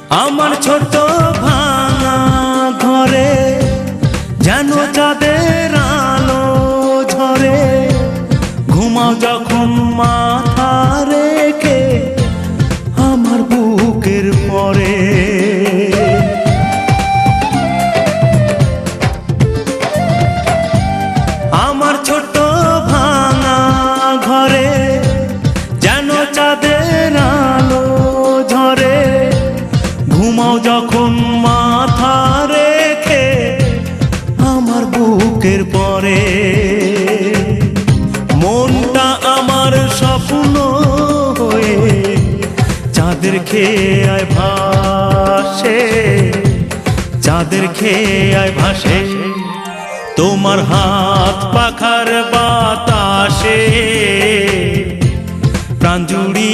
আমার ছোট ভাঙা ঘরে যেন চাঁদের আলো ঝরে, ঘুমাও যখন মাথা রেখে আমার বুকের পরে। আমার ছোট ভাঙা ঘরে যেন চাঁদের আলো ঝরে, ঘুমাও যখন মাথা রেখে আমার বুকের পরে। মনটা আমার স্বপ্ন হয়ে চাঁদের খেয়ায় ভাসে, চাঁদের খেয়ায় ভাসে। তোমার হাত পাখার বাতাসে প্রাণ জুড়ি